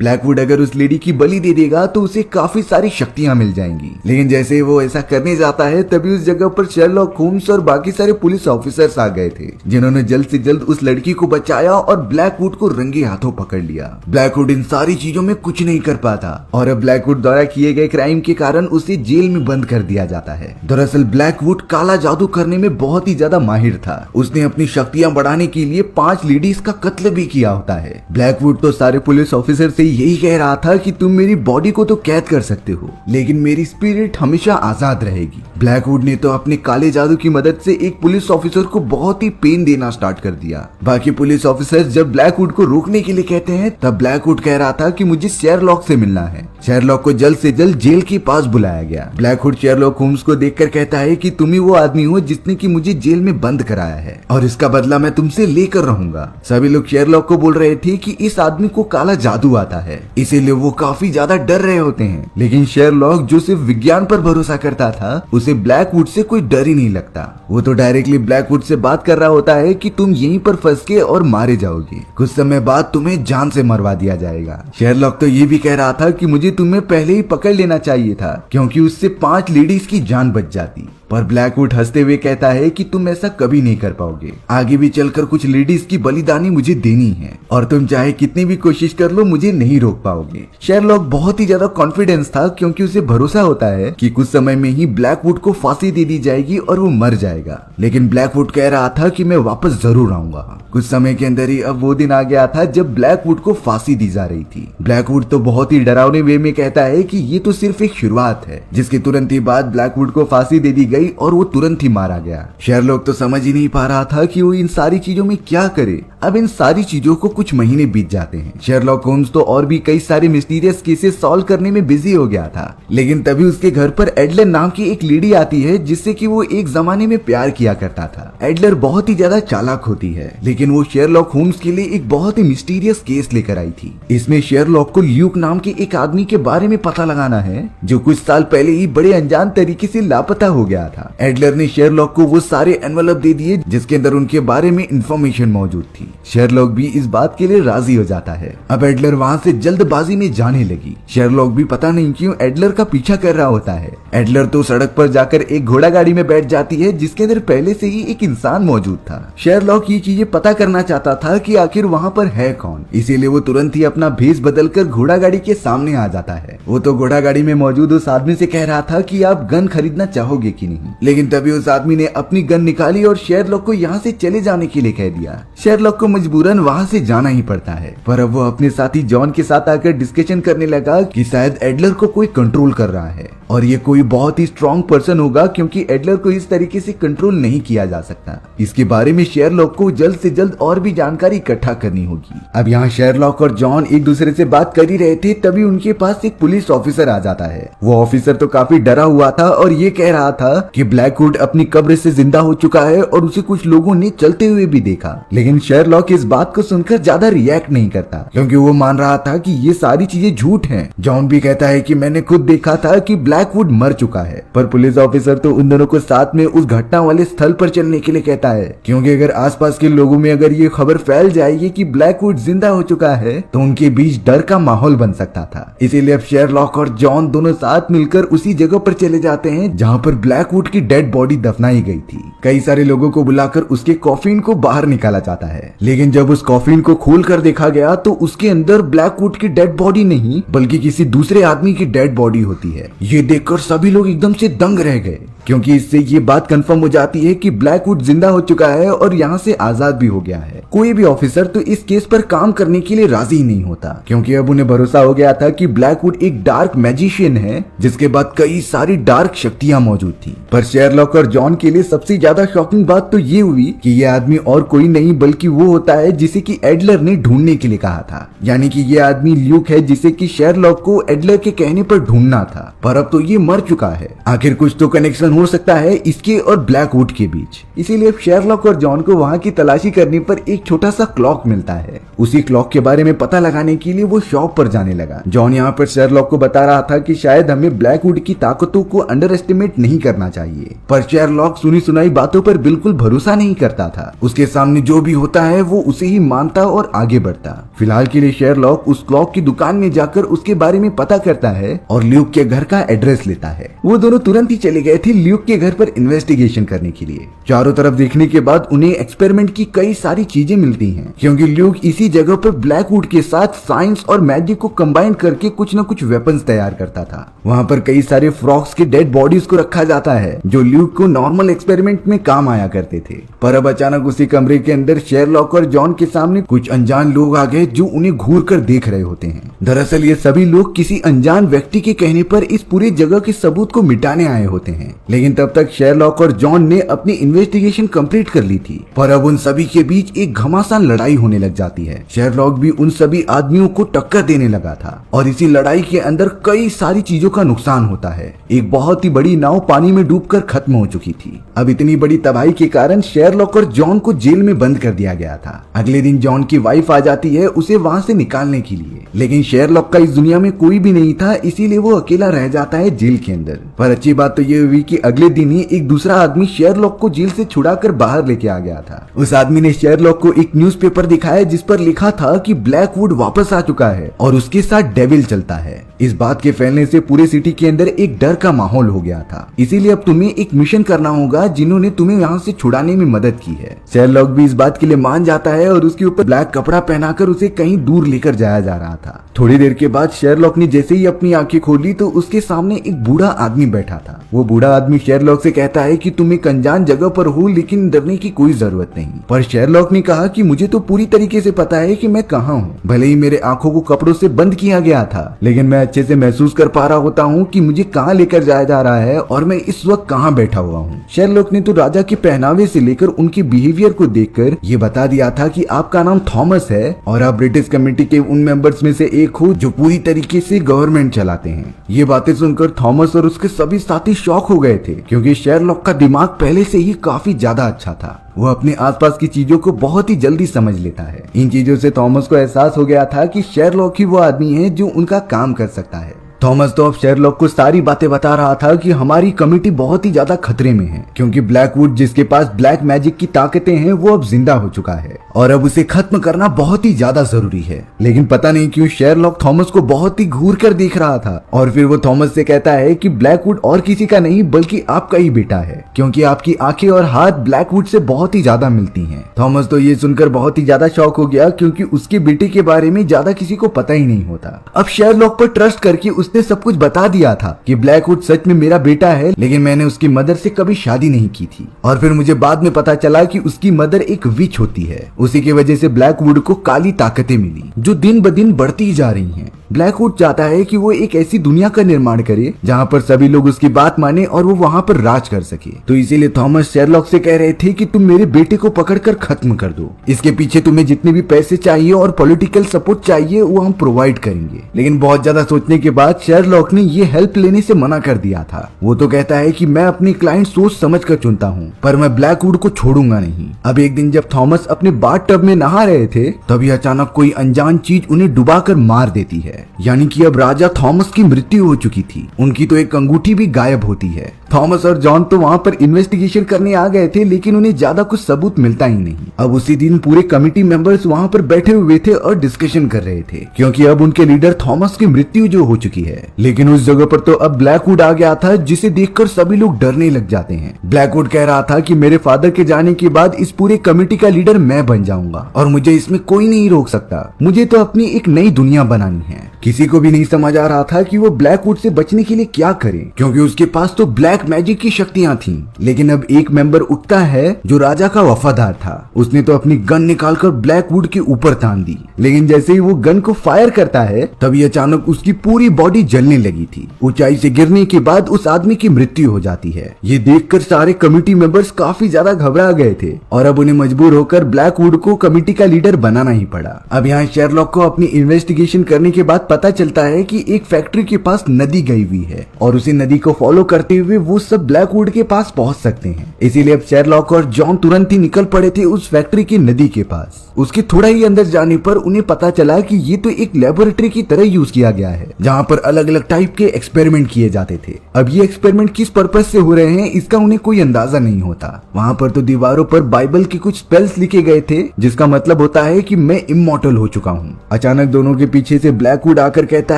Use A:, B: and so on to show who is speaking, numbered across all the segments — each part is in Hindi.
A: ब्लैकवुड अगर उस लेडी की बलि दे देगा तो उसे काफी सारी शक्तियां मिल जाएंगी। लेकिन जैसे वो ऐसा करने जाता है तभी उस जगह पर शेरलॉक होम्स और बाकी सारे पुलिस ऑफिसर्स आ गए थे, जिन्होंने जल्द से जल्द उस लड़की को बचाया और ब्लैकवुड को रंगे हाथों पकड़ लिया। ब्लैकवुड इन सारी चीजों में कुछ नहीं कर पाता और अब ब्लैकवुड द्वारा किए गए क्राइम के कारण उसे जेल में बंद कर दिया जाता है। दरअसल ब्लैकवुड काला जादू करने में बहुत ही ज्यादा माहिर था। उसने अपनी शक्तियां बढ़ाने के लिए 5 लेडीज का कत्ल भी किया होता है। ब्लैकवुड तो सारे पुलिस ऑफिसर से यही कह रहा था कि तुम मेरी बॉडी को तो कैद कर सकते हो, लेकिन मेरी स्पिरिट हमेशा आजाद रहेगी। ब्लैकवुड ने तो अपने काले जादू की मदद से एक पुलिस ऑफिसर को बहुत ही पेन देना स्टार्ट कर दिया। बाकी पुलिस ऑफिसर्स जब ब्लैकवुड को रोकने के लिए कहते हैं तब ब्लैकवुड कह रहा था कि मुझे शेरलॉक से मिलना है। शेरलॉक को जल्द से जल्द जेल के पास बुलाया गया। ब्लैकवुड शेरलॉक होम्स को देखकर कहता है कि तुम ही वो आदमी हो जिसने कि मुझे जेल में बंद कराया है और इसका बदला मैं तुमसे लेकर रहूंगा। सभी लोग शेरलॉक को बोल रहे थे कि इस आदमी को काला जादू आता है, इसीलिए वो काफी ज्यादा डर रहे होते हैं। लेकिन शेरलॉक जो सिर्फ विज्ञान पर भरोसा करता था, उसे ब्लैकवुड से कोई डर ही नहीं लगता। वो तो डायरेक्टली ब्लैकवुड से बात कर रहा होता है कि तुम यहीं पर फंस के और मारे जाओगे, कुछ समय बाद तुम्हें जान से मरवा दिया जाएगा। शेरलॉक तो ये भी कह रहा था कि मुझे तुम्हें पहले ही पकड़ लेना चाहिए था, क्योंकि उससे 5 लेडीज की जान बच जाती। पर ब्लैकवुड हंसते हुए कहता है कि तुम ऐसा कभी नहीं कर पाओगे। आगे भी चलकर कुछ लेडीज की बलिदानी मुझे देनी है और तुम चाहे कितनी भी कोशिश कर लो मुझे नहीं रोक पाओगे। शेरलॉक बहुत ही ज्यादा कॉन्फिडेंस था, क्योंकि उसे भरोसा होता है कि कुछ समय में ही ब्लैकवुड को फांसी दे दी जाएगी और वो मर जाएगा। लेकिन ब्लैकवुड कह रहा था कि मैं वापस जरूर आऊंगा। कुछ समय के अंदर ही अब वो दिन आ गया था जब ब्लैकवुड को फांसी दी जा रही थी। ब्लैकवुड तो बहुत ही डरावने वे में कहता है कि ये तो सिर्फ एक शुरुआत है, जिसके तुरंत ही बाद ब्लैकवुड को फांसी दे दी गई और वो तुरंत ही मारा गया। शेरलॉक तो समझ ही नहीं पा रहा था कि वो इन सारी चीजों में क्या करे। अब इन सारी चीजों को कुछ महीने बीत जाते हैं। शेरलॉक होम्स तो और भी कई सारे मिस्टीरियस केसेस सॉल्व करने में बिजी हो गया था, लेकिन तभी उसके घर पर एडलर नाम की एक लेडी आती है, जिससे कि वो एक जमाने में प्यार किया करता था। एडलर बहुत ही ज्यादा चालाक होती है, लेकिन वो शेरलॉक होम्स के लिए एक बहुत ही मिस्टीरियस केस लेकर आई थी। इसमें शेरलॉक को ल्यूक नाम के एक आदमी के बारे में पता लगाना है, जो कुछ साल पहले ही बड़े अनजान तरीके से लापता हो गया था। एडलर ने शेरलॉक को वो सारे एनवेलप दे दिए जिसके अंदर उनके बारे में इंफॉर्मेशन मौजूद थी। शेरलॉक भी इस बात के लिए राजी हो जाता है। अब एडलर वहाँ से जल्दबाजी में जाने लगी। शेरलॉक भी पता नहीं क्यों एडलर का पीछा कर रहा होता है। एडलर तो सड़क पर जाकर एक घोड़ा गाड़ी में बैठ जाती है, जिसके अंदर पहले से ही एक इंसान मौजूद था। शेरलॉक ये चीजें पता करना चाहता था कि आखिर वहाँ पर है कौन, इसीलिए वो तुरंत ही अपना भेष बदलकर घोड़ा गाड़ी के सामने आ जाता है। वो तो घोड़ा गाड़ी में मौजूद उस आदमी से कह रहा था कि आप गन खरीदना चाहोगे कि नहीं, लेकिन तभी उस आदमी ने अपनी गन निकाली और शेरलॉक को यहाँ से चले जाने के लिए कह दिया। शेरलॉक को मजबूरन वहाँ से जाना ही पड़ता है, पर अब वो अपने साथी जॉन के साथ आकर डिस्कशन करने लगा कि शायद एडलर को कोई कंट्रोल कर रहा है और ये कोई बहुत ही स्ट्रॉन्ग पर्सन होगा, क्योंकि एडलर को इस तरीके से कंट्रोल नहीं किया जा सकता। इसके बारे में शेरलॉक को जल्द से जल्द और भी जानकारी इकट्ठा करनी होगी। अब यहाँ शेरलॉक और जॉन एक दूसरे से बात कर ही रहे थे, तभी उनके पास एक पुलिस ऑफिसर आ जाता है। वो ऑफिसर तो काफी डरा हुआ था और ये कह रहा था कि ब्लैकवुड अपनी कब्र से जिंदा हो चुका है और उसे कुछ लोगों ने चलते हुए भी देखा। लेकिन शेरलॉक इस बात को सुनकर ज्यादा रिएक्ट नहीं करता, क्योंकि वो मान रहा था कि ये सारी चीजें झूठ हैं। जॉन भी कहता है कि मैंने खुद देखा था कि ब्लैकवुड मर चुका है, पर पुलिस ऑफिसर तो उन दोनों को साथ में उस घटना वाले स्थल पर चलने के लिए कहता है, क्योंकि अगर आसपास के लोगों में अगर ये खबर फैल जाएगी कि ब्लैकवुड जिंदा हो चुका है तो उनके बीच डर का माहौल बन सकता था। इसीलिए अब शेरलॉक और जॉन दोनों साथ मिलकर उसी जगह पर चले जाते हैं जहाँ पर ब्लैकवुड की डेड बॉडी दफनाई गई थी। कई सारे लोगों को बुलाकर उसके कॉफिन को बाहर निकाला जाता है, लेकिन जब उस कॉफिन को खोल कर देखा गया तो उसके अंदर ब्लैकवुड की डेड बॉडी नहीं बल्कि किसी दूसरे आदमी की डेड बॉडी होती है। ये देखकर सभी लोग एकदम से दंग रह गए, क्योंकि इससे ये बात कंफर्म हो जाती है कि ब्लैकवुड जिंदा हो चुका है और यहाँ से आजाद भी हो गया है। कोई भी ऑफिसर तो इस केस पर काम करने के लिए राजी नहीं होता, क्योंकि अब उन्हें भरोसा हो गया था कि ब्लैकवुड एक डार्क मैजिशियन है, जिसके बाद कई सारी डार्क शक्तियां मौजूद थी। पर शेरलॉक और जॉन के लिए सबसे ज्यादा शॉकिंग बात तो ये हुई कि ये आदमी और कोई नहीं बल्कि वो होता है जिसे कि एडलर ने ढूंढने के लिए कहा था। यानी कि ये आदमी ल्यूक है, जिसे कि शेरलॉक को एडलर के कहने पर ढूंढना था, पर अब तो ये मर चुका है। आखिर कुछ तो कनेक्शन कनेक्शन हो सकता है इसके और ब्लैकवुड के बीच। इसीलिए शेरलॉक और जॉन को वहां की तलाशी करने पर एक छोटा सा क्लॉक मिलता है। उसी क्लॉक के बारे में पता लगाने के लिए वो शॉप पर जाने लगा। जॉन यहाँ पर शेरलॉक को बता रहा था कि शायद हमें ब्लैकवुड की ताकतों को अंडर एस्टिमेट नहीं करना चाहिए, पर शेरलॉक सुनी सुनाई बातों पर बिल्कुल भरोसा नहीं करता था। उसके सामने जो भी होता है वो उसे ही मानता और आगे बढ़ता। फिलहाल के लिए शेरलॉक उस क्लॉक की दुकान में जाकर उसके बारे में पता करता है और ल्यूक के घर का एड्रेस लेता है। वो दोनों तुरंत ही चले गए थे ल्यूक के घर पर इन्वेस्टिगेशन करने के लिए। चारों तरफ देखने के बाद उन्हें एक्सपेरिमेंट की कई सारी चीजें मिलती हैं, क्योंकि ल्यूक इसी जगह पर ब्लैकवुड के साथ साइंस और मैजिक को कंबाइन करके कुछ न कुछ वेपन्स तैयार करता था। वहाँ पर कई सारे फ्रॉग्स के डेड बॉडीज को रखा जाता है जो ल्यूक को नॉर्मल एक्सपेरिमेंट में काम आया करते थे। पर अब अचानक उसी कमरे के अंदर शेरलॉक और जॉन के सामने कुछ अनजान लोग आ गए जो उन्हें घूर कर देख रहे होते हैं। दरअसल ये सभी लोग किसी अनजान व्यक्ति के कहने पर इस पूरी जगह के सबूत को मिटाने आए होते हैं। लेकिन तब तक शेरलॉक और जॉन ने अपनी इन्वेस्टिगेशन कंप्लीट कर ली थी, पर अब उन सभी के बीच एक घमासान लड़ाई होने लग जाती है। शेरलॉक भी उन सभी आदमियों को टक्कर देने लगा था और इसी लड़ाई के अंदर कई सारी चीजों का नुकसान होता है। एक बहुत ही बड़ी नाव पानी में डूबकर खत्म हो चुकी थी। अब इतनी बड़ी तबाही के कारण शेरलॉक और जॉन को जेल में बंद कर दिया गया था। अगले दिन जॉन की वाइफ आ जाती है उसे वहाँ से निकालने के लिए, लेकिन शेरलॉक का इस दुनिया में कोई भी नहीं था, इसीलिए वो अकेला रह जाता है जेल के अंदर। पर अच्छी बात तो ये हुई कि अगले दिन ही एक दूसरा आदमी शेरलॉक को जेल से छुड़ाकर बाहर लेके आ गया था। उस आदमी ने शेरलॉक को एक न्यूज़पेपर दिखाया जिस पर लिखा था कि ब्लैकवुड वापस आ चुका है और उसके साथ डेविल चलता है। इस बात के फैलने से पूरे सिटी के अंदर एक डर का माहौल हो गया था। इसीलिए अब तुम्हें एक मिशन करना होगा जिन्होंने तुम्हें यहाँ से छुड़ाने में मदद की है। शेरलॉक भी इस बात के लिए मान जाता है और उसके ऊपर ब्लैक कपड़ा पहनाकर उसे कहीं दूर लेकर जाया जा रहा था। थोड़ी देर के बाद शेरलॉक ने जैसे ही अपनी आंखें खोली तो उसके सामने एक बूढ़ा आदमी बैठा था। वो बूढ़ा आदमी शेरलॉक से कहता है कि तुम एक अनजान जगह पर हो, लेकिन डरने की कोई जरूरत नहीं। पर शेरलॉक ने कहा कि मुझे तो पूरी तरीके से पता है कि मैं कहाँ हूँ। भले ही मेरे आंखों को कपड़ों से बंद किया गया था, लेकिन मैं अच्छे से महसूस कर पा रहा होता हूँ कि मुझे कहाँ लेकर जाया जा रहा है और मैं इस वक्त कहाँ बैठा हुआ हूँ। शेरलॉक ने तो राजा के पहनावे से लेकर उनके बिहेवियर को देखकर ये बता दिया था कि आपका नाम थॉमस है और आप ब्रिटिश कमेटी के उन मेंबर्स में से एक हो जो पूरी तरीके से गवर्नमेंट चलाते हैं। ये बातें सुनकर थॉमस और उसके सभी साथी शॉक हो गए थे, क्योंकि शेरलॉक का दिमाग पहले से ही काफी ज्यादा अच्छा था। वो अपने आसपास की चीजों को बहुत ही जल्दी समझ लेता है। इन चीजों से थॉमस को एहसास हो गया था कि शेरलॉक ही वो आदमी है जो उनका काम कर सकता है। थॉमस तो अब शेरलॉक को सारी बातें बता रहा था कि हमारी कमिटी बहुत ही ज्यादा खतरे में है, क्योंकि ब्लैकवुड जिसके पास ब्लैक मैजिक की ताकतें हैं वो अब जिंदा हो चुका है और अब उसे खत्म करना बहुत ही ज्यादा जरूरी है। लेकिन पता नहीं क्यों शेरलॉक थॉमस को बहुत ही घूर कर देख रहा था और फिर वो थॉमस से कहता है कि ब्लैकवुड और किसी का नहीं बल्कि आपका ही बेटा है, क्योंकि आपकी आंखें और हाथ ब्लैकवुड से बहुत ही ज्यादा मिलती हैं। थॉमस तो ये सुनकर बहुत ही ज्यादा शॉक हो गया, क्योंकि उसके बेटे के बारे में ज्यादा किसी को पता ही नहीं होता। अब शेरलॉक पर ट्रस्ट करके उसने सब कुछ बता दिया था कि ब्लैकवुड सच में मेरा बेटा है, लेकिन मैंने उसकी मदर से कभी शादी नहीं की थी। और फिर मुझे बाद में पता चला कि उसकी मदर एक विच होती है। उसी की वजह से ब्लैकवुड को काली ताकतें मिली जो दिन ब दिन बढ़ती जा रही हैं। ब्लैकवुड चाहता है कि वो एक ऐसी दुनिया का निर्माण करे जहाँ पर सभी लोग उसकी बात माने और वो वहाँ पर राज कर सके। तो इसीलिए थॉमस शेरलॉक से कह रहे थे कि तुम मेरे बेटे को पकड़कर खत्म कर दो। इसके पीछे तुम्हें जितने भी पैसे चाहिए और पॉलिटिकल सपोर्ट चाहिए वो हम प्रोवाइड करेंगे। लेकिन बहुत ज्यादा सोचने के बाद शेरलॉक ने ये हेल्प लेने से मना कर दिया था। वो तो कहता है कि मैं अपने क्लाइंट सोच समझ कर चुनता हूँ, पर मैं ब्लैकवुड को छोड़ूंगा नहीं। अब एक दिन जब थॉमस अपने बाथ टब में नहा रहे थे, तभी अचानक कोई अनजान चीज उन्हें डुबाकर मार देती है। यानी कि अब राजा थॉमस की मृत्यु हो चुकी थी। उनकी तो एक अंगूठी भी गायब होती है। थॉमस और जॉन तो वहाँ पर इन्वेस्टिगेशन करने आ गए थे, लेकिन उन्हें ज्यादा कुछ सबूत मिलता ही नहीं। अब उसी दिन पूरे कमिटी मेंबर्स वहाँ पर बैठे हुए थे और डिस्कशन कर रहे थे, क्योंकि अब उनके लीडर थॉमस की मृत्यु जो हो चुकी है। लेकिन उस जगह पर तो अब ब्लैकवुड आ गया था, जिसे देखकर सभी लोग डरने लग जाते हैं। ब्लैकवुड कह रहा था कि मेरे फादर के जाने के बाद इस पूरे कमिटी का लीडर मैं बन जाऊंगा और मुझे इसमें कोई नहीं रोक सकता। मुझे तो अपनी एक नई दुनिया बनानी है। किसी को भी नहीं समझ आ रहा था कि वो ब्लैकवुड से बचने के लिए क्या करे, क्योंकि उसके पास तो ब्लैक मैजिक की शक्तियां थीं। लेकिन अब एक मेंबर उठता है जो राजा का वफादार था। उसने तो अपनी गन निकालकर ब्लैकवुड के ऊपर तान दी, लेकिन जैसे ही वो गन को फायर करता है तभी अचानक उसकी पूरी बॉडी बॉडी जलने लगी थी। ऊंचाई से गिरने के बाद उस आदमी की मृत्यु हो जाती है। ये देखकर सारे कमेटी मेंबर्स काफी ज्यादा घबरा गए थे और अब उन्हें मजबूर होकर ब्लैकवुड को कमेटी का लीडर बनाना ही पड़ा। अब यहाँ शेरलॉक को अपनी इन्वेस्टिगेशन करने के बाद पता चलता है कि एक फैक्ट्री के पास नदी गई हुई है और उसी नदी को फॉलो करते हुए वो सब ब्लैकवुड के पास पहुंच सकते हैं। इसीलिए अब शेरलॉक और जॉन तुरंत ही निकल पड़े थे उस फैक्ट्री की नदी के पास। उसके थोड़ा ही अंदर जाने पर उन्हें पता चला कि ये तो एक लेबोरेटरी की तरह यूज किया गया है, जहाँ पर अलग अलग टाइप के एक्सपेरिमेंट किए जाते थे। अब ये एक्सपेरिमेंट किस पर्पज से हो रहे हैं इसका उन्हें कोई अंदाजा नहीं होता। वहाँ पर तो दीवारों पर बाइबल के कुछ स्पेल्स लिखे गए थे, जिसका मतलब होता है कि मैं इमॉर्टल हो चुका हूँ। अचानक दोनों के पीछे से ब्लैकवुड आकर कहता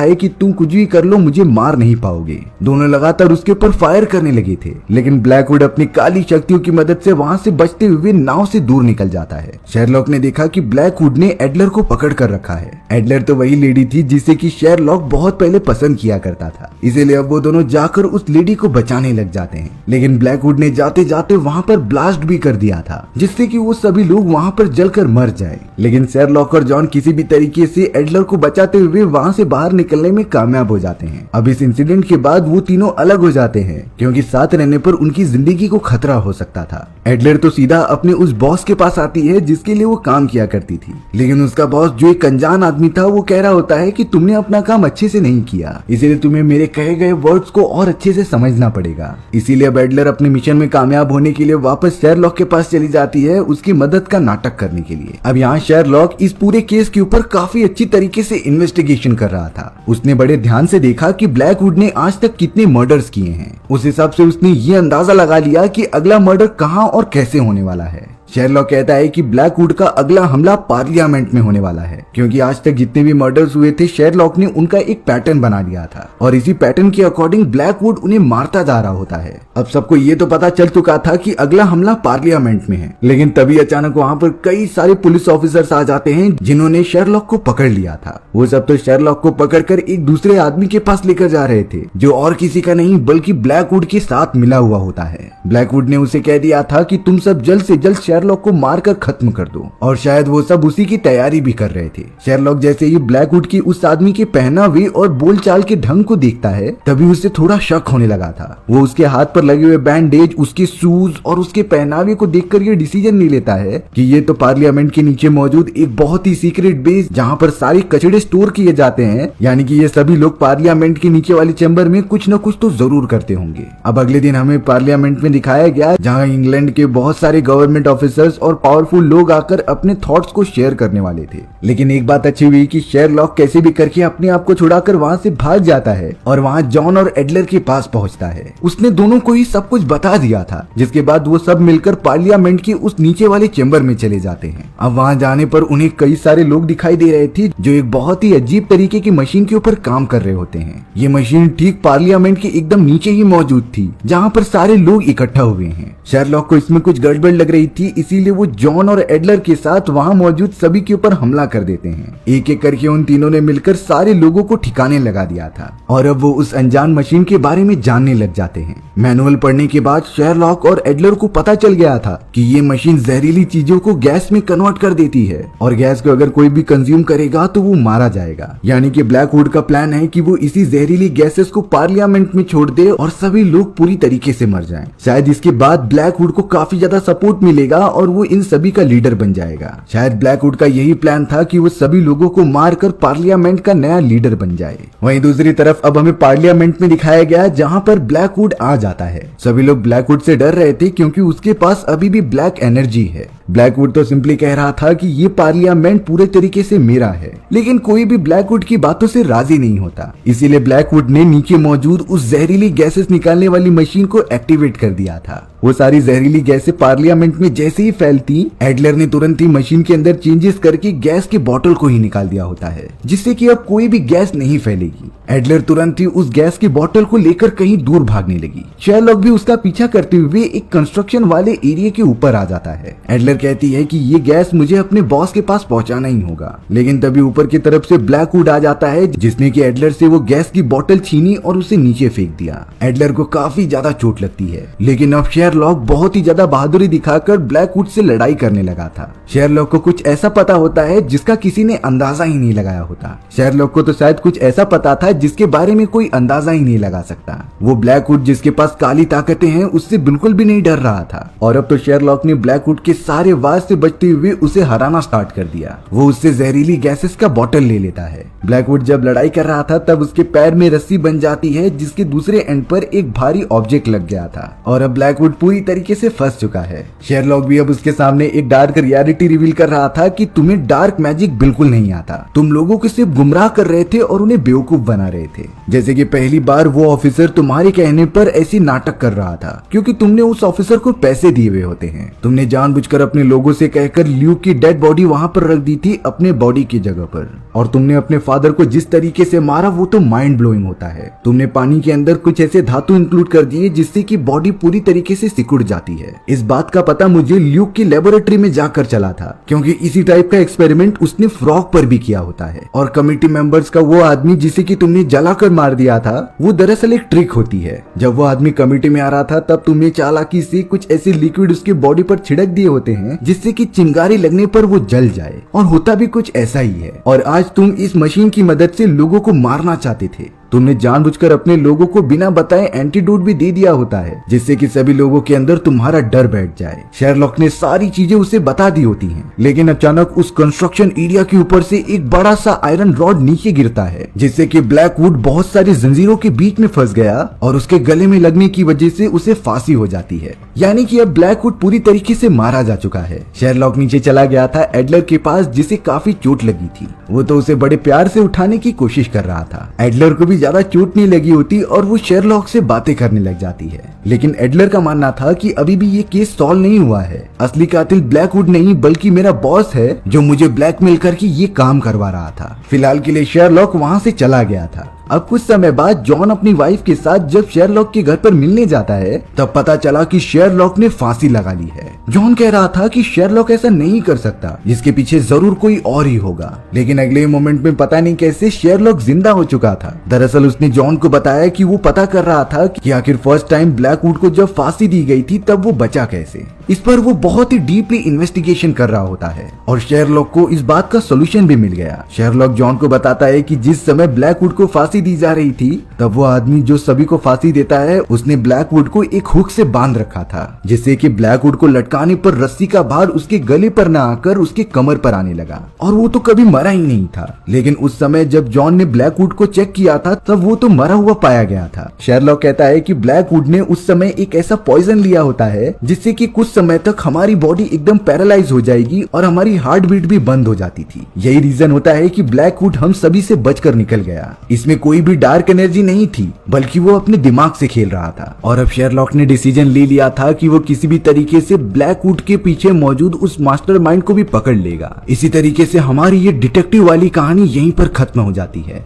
A: है कि तुम कुछ भी कर लो, मुझे मार नहीं पाओगे। दोनों लगातार उसके ऊपर फायर करने लगे थे, लेकिन ब्लैकवुड अपनी काली शक्तियों की मदद से वहाँ से बचते हुए नाव से दूर निकल जाता है। शेरलॉक ने देखा कि ब्लैकवुड ने एडलर को पकड़ कर रखा है। एडलर तो वही लेडी थी जिसे कि शेरलॉक बहुत पहले पसंद किया करता था, इसीलिए अब वो दोनों जाकर उस लेडी को बचाने लग जाते हैं। लेकिन ब्लैकवुड ने जाते जाते वहाँ पर ब्लास्ट भी कर दिया था, जिससे कि वो सभी लोग वहाँ पर जलकर मर जाए। लेकिन शेरलॉक और जॉन किसी भी तरीके से एडलर को बचाते हुए वहाँ से बाहर निकलने में कामयाब हो जाते हैं। अब इस इंसिडेंट के बाद वो तीनों अलग हो जाते हैं, क्योंकि साथ रहने पर उनकी जिंदगी को खतरा हो सकता था। एडलर तो सीधा अपने उस बॉस के पास आती है जिसके लिए वो काम किया करती थी, लेकिन उसका बॉस जो एक अनजान आदमी था वो कह रहा होता है कि तुमने अपना काम अच्छे से नहीं किया, इसीलिए तुम्हें मेरे कहे गए वर्ड्स को और अच्छे से समझना पड़ेगा। इसीलिए अब एडलर अपने मिशन में कामयाब होने के लिए वापस शेरलॉक के पास चली जाती है उसकी मदद का नाटक करने के लिए। अब यहाँ शेरलॉक इस पूरे केस के ऊपर काफी अच्छी तरीके से इन्वेस्टिगेशन कर रहा था। उसने बड़े ध्यान से देखा कि ब्लैकवुड ने आज तक कितने मर्डर्स किए हैं। उस हिसाब से उसने ये अंदाजा लगा लिया कि अगला मर्डर कहाँ और कैसे होने वाला है। शेरलॉक कहता है कि ब्लैकवुड का अगला हमला पार्लियामेंट में होने वाला है, क्योंकि आज तक जितने भी मर्डर्स हुए थे शेरलॉक ने उनका एक पैटर्न बना लिया था और इसी पैटर्न के अकॉर्डिंग ब्लैकवुड उन्हें मारता जा रहा होता है। अब सबको ये तो पता चल चुका था कि अगला हमला पार्लियामेंट में है, लेकिन तभी अचानक वहाँ पर कई सारे पुलिस ऑफिसर्स आ जाते हैं जिन्होंने शेरलॉक को पकड़ लिया था। वो सब तो शेरलॉक को पकड़कर एक दूसरे आदमी के पास लेकर जा रहे थे, जो और किसी का नहीं बल्कि ब्लैकवुड के साथ मिला हुआ होता है। ब्लैकवुड ने उसे कह दिया था कि तुम सब जल्द से जल्द शेरलॉक को मारकर खत्म कर दो, और शायद वो सब उसी की तैयारी भी कर रहे थे। शेरलॉक जैसे ही ब्लैकवुड की उस आदमी के पहनावे और बोलचाल के ढंग को देखता है तभी उसे थोड़ा शक होने लगा था। वो उसके हाथ पर लगे हुए बैंडेज, उसके शूज और उसके पहनावे को देखकर ये डिसीजन ले लेता है कि ये तो पार्लियामेंट के नीचे मौजूद एक बहुत ही सीक्रेट बेस जहाँ पर सारे कचड़े स्टोर किए जाते हैं, यानी कि ये सभी लोग पार्लियामेंट के नीचे वाले चैम्बर में कुछ न कुछ तो जरूर करते होंगे। अब अगले दिन हमें पार्लियामेंट में दिखाया गया जहाँ इंग्लैंड के बहुत सारे गवर्नमेंट ऑफिसर्स और पावरफुल लोग आकर अपने थॉट्स को शेयर करने वाले थे। लेकिन एक बात अच्छी हुई कि शेरलॉक कैसे भी करके अपने आप को छुड़ाकर वहाँ से भाग जाता है और वहाँ जॉन और एडलर के पास पहुँचता है। उसने दोनों को ही सब कुछ बता दिया था, जिसके बाद वो सब मिलकर पार्लियामेंट के उस नीचे वाले चैम्बर में चले जाते हैं। अब वहाँ जाने पर उन्हें कई सारे लोग दिखाई दे रहे थे जो एक बहुत ही अजीब तरीके की मशीन के ऊपर काम कर रहे होते हैं। ये मशीन ठीक पार्लियामेंट के एकदम नीचे ही मौजूद थी, जहाँ पर सारे लोग इकट्ठा हुए हैं। शेरलॉक को इसमें कुछ गड़बड़ लग रही थी, इसीलिए वो जॉन और एडलर के साथ वहाँ मौजूद सभी के ऊपर हमला कर देते हैं। एक एक करके उन तीनों ने मिलकर सारे लोगों को ठिकाने लगा दिया था और अब वो उस अनजान मशीन के बारे में जानने लग जाते हैं। मैनुअल पढ़ने के बाद शेरलॉक और एडलर को पता चल गया था कि ये मशीन जहरीली चीजों को गैस में कन्वर्ट कर देती है और गैस को अगर कोई भी कंज्यूम करेगा तो वो मारा जाएगा। यानी कि ब्लैकवुड का प्लान है कि वो इसी जहरीली गैसेस को पार्लियामेंट में छोड़ दे और सभी लोग पूरी तरीके से मर जाएं। शायद इसके बाद ब्लैकवुड को काफी ज्यादा सपोर्ट मिलेगा और वो इन सभी का लीडर बन जाएगा। शायद ब्लैकवुड का यही प्लान था कि वो सभी लोगों को मारकर पार्लियामेंट का नया लीडर बन जाए। वहीं दूसरी तरफ अब हमें पार्लियामेंट में दिखाया गया जहां पर ब्लैकवुड आ जाता है। सभी लोग ब्लैकवुड से डर रहे थे क्योंकि उसके पास अभी भी ब्लैक एनर्जी है। ब्लैकवुड तो सिंपली कह रहा था कि ये पार्लियामेंट पूरे तरीके से मेरा है, लेकिन कोई भी ब्लैकवुड की बातों से राजी नहीं होता। इसीलिए ब्लैकवुड ने नीचे मौजूद उस जहरीली गैसेस निकालने वाली मशीन को एक्टिवेट कर दिया था। वो सारी जहरीली गैसें पार्लियामेंट में जैसे ही फैलती, एडलर ने तुरंत ही मशीन के अंदर चेंजेस करके गैस के बॉटल को ही निकाल दिया होता है, जिससे कि अब कोई भी गैस नहीं फैलेगी। एडलर तुरंत ही उस गैस की बॉटल को लेकर कहीं दूर भागने लगी। शेरलॉक भी उसका पीछा करते हुए एक कंस्ट्रक्शन वाले एरिया के ऊपर आ जाता है। एडलर कहती है कि ये गैस मुझे अपने बॉस के पास पहुंचाना ही होगा, लेकिन तभी ऊपर की तरफ से ब्लैकवुड आ जाता है जिसने कि एडलर से वो गैस की बॉटल छीनी और उसे नीचे फेंक दिया। एडलर को काफी ज्यादा चोट लगती है, लेकिन अब शेरलॉक बहुत ही ज्यादा बहादुरी दिखाकर ब्लैकवुड से लड़ाई करने लगा था। शेरलॉक को कुछ ऐसा पता होता है जिसका किसी ने अंदाजा ही नहीं लगाया होता। शेरलॉक को तो शायद कुछ ऐसा पता था जिसके बारे में कोई अंदाजा ही नहीं लगा सकता। वो ब्लैकवुड जिसके पास काली ताकतें हैं उससे बिल्कुल भी नहीं डर रहा था। और अब तो शेरलॉक ने ब्लैकवुड के सारे वार से बचते हुए उसे हराना स्टार्ट कर दिया। वो उससे जहरीली गैसेस का बॉटल ले लेता है। ब्लैकवुड जब लड़ाई कर रहा था तब उसके पैर में रस्सी बन जाती है जिसके दूसरे एंड पर एक भारी ऑब्जेक्ट लग गया था और अब ब्लैकवुड पूरी तरीके से फंस चुका है। शेरलॉक भी अब उसके सामने एक डार्क रियलिटी रिवील कर रहा था कि तुम्हें डार्क मैजिक बिल्कुल नहीं आता। तुम लोगों को सिर्फ गुमराह कर रहे थे और उन्हें बेवकूफ बना रहे थे। जैसे कि पहली बार वो ऑफिसर तुम्हारे कहने पर ऐसी नाटक कर रहा था क्योंकि तुमने उस ऑफिसर को पैसे दिए हुए होते हैं। तुमने जानबूझकर अपने लोगों से कहकर ल्यूक की डेड बॉडी वहां पर रख दी थी अपने बॉडी की जगह पर। और तुमने अपने फादर को जिस तरीके से मारा वो तो माइंड ब्लोइंग होता है। तुमने पानी के अंदर कुछ ऐसे धातु इंक्लूड कर दिए जिससे कि बॉडी पूरी तरीके से सिकुड़ जाती है। इस बात का पता मुझे ल्यूक की लेबोरेटरी में जाकर चला था क्योंकि इसी टाइप का एक्सपेरिमेंट उसने फ्रॉग पर भी किया होता है। और कमिटी मेंबर्स का वो आदमी जिसे कि तुमने जलाकर मार दिया था वो दरअसल एक ट्रिक होती है। जब वो आदमी कमिटी में आ रहा था तब तुमने चालाकी से कुछ ऐसे लिक्विड उसके बॉडी पर छिड़क दिए होते हैं जिससे कि चिंगारी लगने पर वो जल जाए और होता भी कुछ ऐसा ही है। और आज तुम इस मशीन की मदद से लोगों को मारना चाहते थे। तुमने जानबूझकर अपने लोगों को बिना बताए एंटीडोट भी दे दिया होता है जिससे कि सभी लोगों के अंदर तुम्हारा डर बैठ जाए। शेरलॉक ने सारी चीजें उसे बता दी होती हैं, लेकिन अचानक उस कंस्ट्रक्शन एरिया के ऊपर से एक बड़ा सा आयरन रॉड नीचे गिरता है जिससे कि ब्लैकवुड बहुत सारी जंजीरों के बीच में फंस गया और उसके गले में लगने की वजह से उसे फांसी हो जाती है। यानी कि अब ब्लैकवुड पूरी तरीके से मारा जा चुका है। शेरलॉक नीचे चला गया था एडलर के पास जिसे काफी चोट लगी थी। वो तो उसे बड़े प्यार से उठाने की कोशिश कर रहा था। एडलर को भी ज्यादा चोट नहीं लगी होती और वो शेरलॉक से बातें करने लग जाती है। लेकिन एडलर का मानना था कि अभी भी ये केस सॉल्व नहीं हुआ है। असली कातिल ब्लैकवुड नहीं बल्कि मेरा बॉस है जो मुझे ब्लैकमेल करके ये काम करवा रहा था। फिलहाल के लिए शेरलॉक वहाँ से चला गया था। अब कुछ समय बाद जॉन अपनी वाइफ के साथ जब शेरलॉक के घर पर मिलने जाता है तब पता चला कि शेरलॉक ने फांसी लगा ली है। जॉन कह रहा था कि शेरलॉक ऐसा नहीं कर सकता, इसके पीछे जरूर कोई और ही होगा। लेकिन अगले मोमेंट में पता नहीं कैसे शेरलॉक जिंदा हो चुका था। दरअसल उसने जॉन को बताया कि वो पता कर रहा था कि आखिर फर्स्ट टाइम ब्लैकवुड को जब फांसी दी गई थी तब वो बचा कैसे। इस पर वो बहुत ही डीपली इन्वेस्टिगेशन कर रहा होता है और शेरलॉक को इस बात का सोल्यूशन भी मिल गया। शेरलॉक जॉन को बताता है कि जिस समय ब्लैकवुड को फांसी दी जा रही थी तब वो आदमी जो सभी को फांसी देता है उसने ब्लैकवुड को एक हुक से बांध रखा था जिससे कि ब्लैकवुड को लटकाने पर रस्सी का भार उसके गले पर न आकर उसके कमर पर आने लगा और वो तो कभी मरा ही नहीं था। लेकिन उस समय जब जॉन ने ब्लैकवुड को चेक किया था तब वो तो मरा हुआ पाया गया था। शेरलॉक कहता है कि ब्लैकवुड ने उस समय एक ऐसा पॉइजन लिया होता है जिससे कि कुछ समय तक हमारी बॉडी एकदम पैरालाइज हो जाएगी और हमारी हार्ट बीट भी बंद हो जाती थी। यही रीजन होता है कि ब्लैकवुड हम सभी से बचकर निकल गया। इसमें कोई भी डार्क एनर्जी नहीं थी बल्कि वो अपने दिमाग से खेल रहा था। और अब शेरलॉक ने डिसीजन ले लिया था कि वो किसी भी तरीके से ब्लैकवुड के पीछे मौजूद उस मास्टरमाइंड को भी पकड़ लेगा। इसी तरीके से हमारी ये डिटेक्टिव वाली कहानी यहीं पर खत्म हो जाती है।